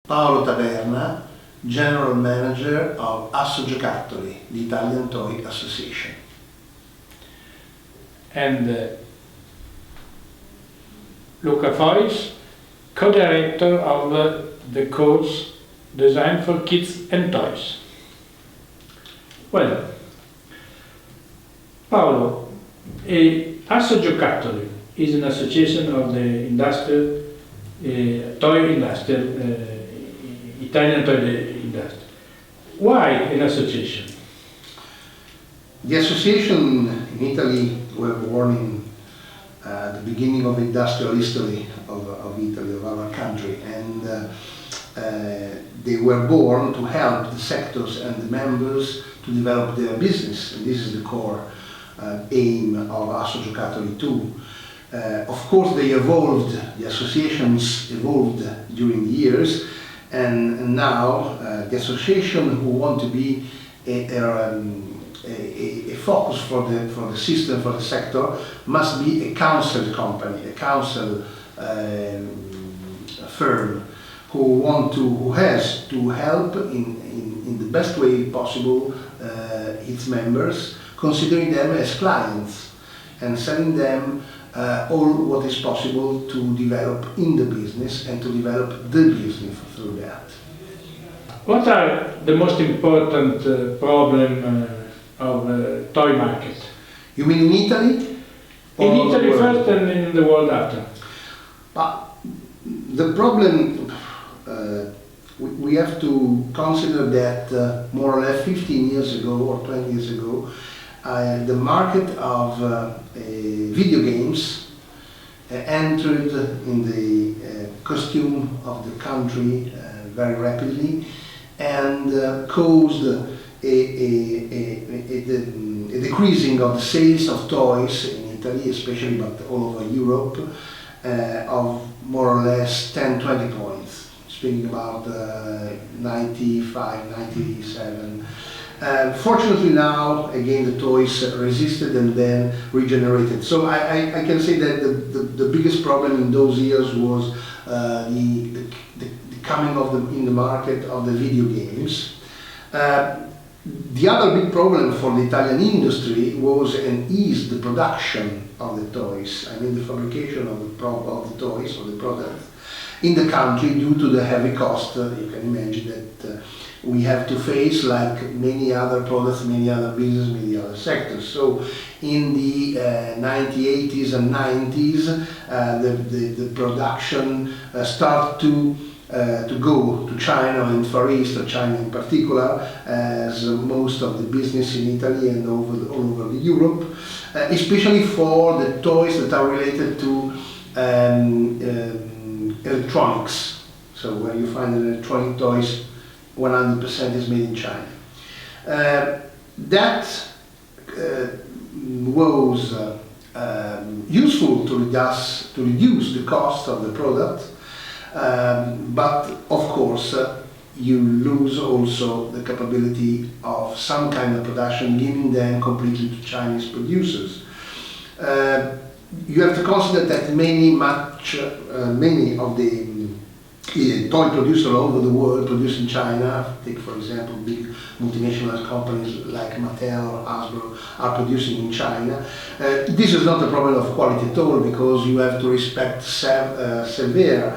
Paolo Taverna, General Manager of Assogiocattoli, the Italian Toy Association. And Luca Fois, co-director of the course Design for Kids and Toys. Well, Paolo, Assogiocattoli is an association of the industrial, toy industry, Italian toy industry. Why an association? The association in Italy were born in the beginning of industrial history of Italy, of our country, and they were born to help the sectors and the members to develop their business, and this is the core aim of Assogiocattoli too. Of course, they evolved, the associations evolved during the years, and now the association who want to be a focus for the system, for the sector, must be a council company, a council firm who has to help in the best way possible its members, considering them as clients and selling them all what is possible to develop in the business and to develop the business through that. What are the most important problem of toy market? You mean in Italy? In Italy first and in the world after? The problem, we have to consider that more or less 15 years ago or 20 years ago, the market of video games entered in the costume of the country very rapidly and caused a decreasing of the sales of toys in Italy, especially, but all over Europe, of more or less 10-20 points, speaking about 95, 97. Fortunately now, again, the toys resisted and then regenerated. So I can say that the biggest problem in those years was the coming of in the market of the video games. The other big problem for the Italian industry was and is the production of the toys. I mean the fabrication of the toys, or the products, in the country due to the heavy cost. You can imagine that we have to face, like many other products, many other businesses, many other sectors. So in the 1980s and 90s, the production started to go to China and Far East, or China in particular, as most of the business in Italy and all over Europe, especially for the toys that are related to electronics. So where you find electronic toys, 100% is made in China. That was useful to reduce the cost of the product, but of course you lose also the capability of some kind of production, giving them completely to Chinese producers. You have to consider that many of the toy producers all over the world produce in China. Take for example big multinational companies like Mattel or Hasbro are producing in China. This is not a problem of quality at all, because you have to respect severe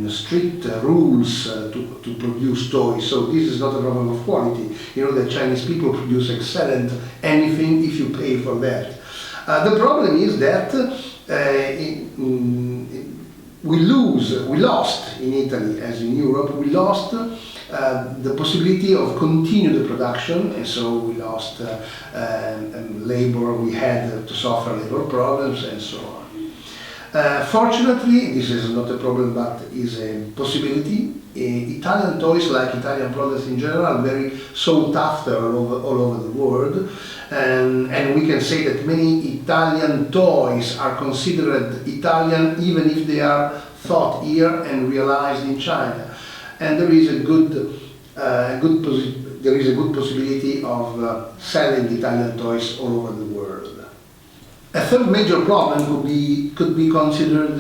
strict rules to produce toys. So this is not a problem of quality. You know that Chinese people produce excellent anything if you pay for that. The problem is that we lost in Italy, as in Europe, we lost the possibility of continue the production, and so we lost labor, we had to suffer labor problems and so on. Fortunately, this is not a problem but is a possibility. Italian toys, like Italian products in general, are very sought after all over the world, and we can say that many Italian toys are considered Italian even if they are thought here and realized in China. And there is a good possibility of selling Italian toys all over the world. A third major problem could be considered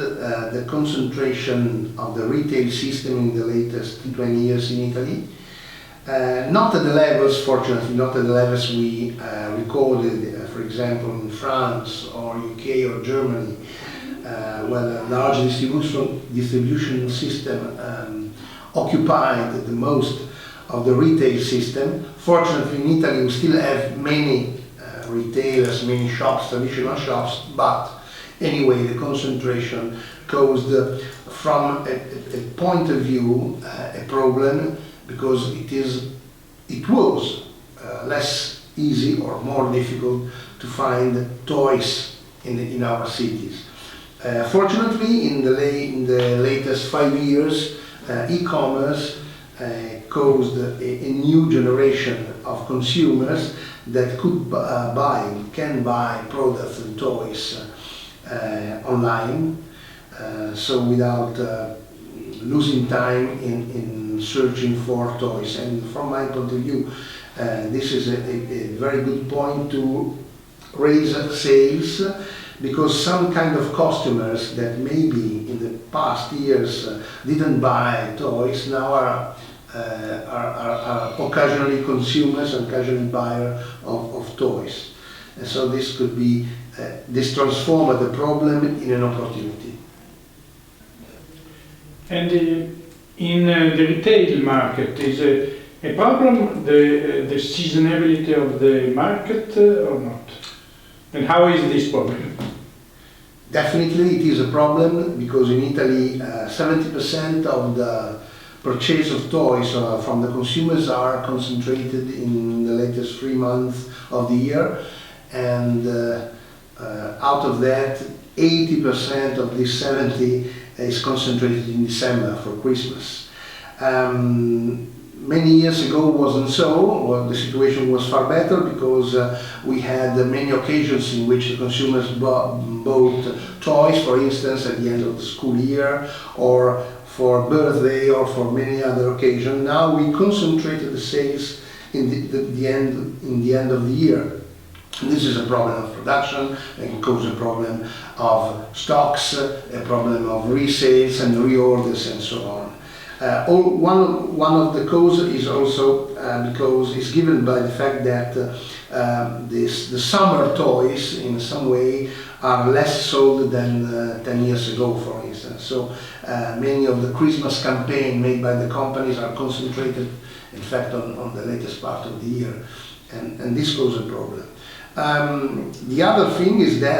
the concentration of the retail system in the latest 20 years in Italy. Not at the levels, fortunately, not at the levels we recorded, for example, in France or UK or Germany, where a large distribution system occupied the most of the retail system. Fortunately, in Italy, we still have many retailers, many shops, traditional shops, but anyway, the concentration caused, from a point of view, a problem, because it was less easy or more difficult to find toys in our cities. Fortunately, in the latest 5 years, e-commerce caused a new generation of consumers that can buy products and toys online, so without losing time in searching for toys. And from my point of view, this is a very good point to raise sales, because some kind of customers that maybe in the past years didn't buy toys now are occasionally consumers and occasionally buyers of toys. And so this could be, this transformed the problem in an opportunity. And in the retail market, is a problem the seasonality of the market or not? And how is this problem? Definitely it is a problem, because in Italy 70% of the purchase of toys from the consumers are concentrated in the latest 3 months of the year, and out of that 80% of this 70 is concentrated in December for Christmas. Many years ago wasn't so. Well, the situation was far better, because we had many occasions in which the consumers bought toys, for instance, at the end of the school year, or for birthday, or for many other occasions. Now we concentrated the sales in the end of the year. This is a problem of production, and cause a problem of stocks, a problem of resales and reorders, and so on. One of the causes is also because it's given by the fact that the summer toys in some way are less sold than 10 years ago, for instance. So many of the Christmas campaign made by the companies are concentrated, in fact, on the latest part of the year, and this causes a problem. The other thing is that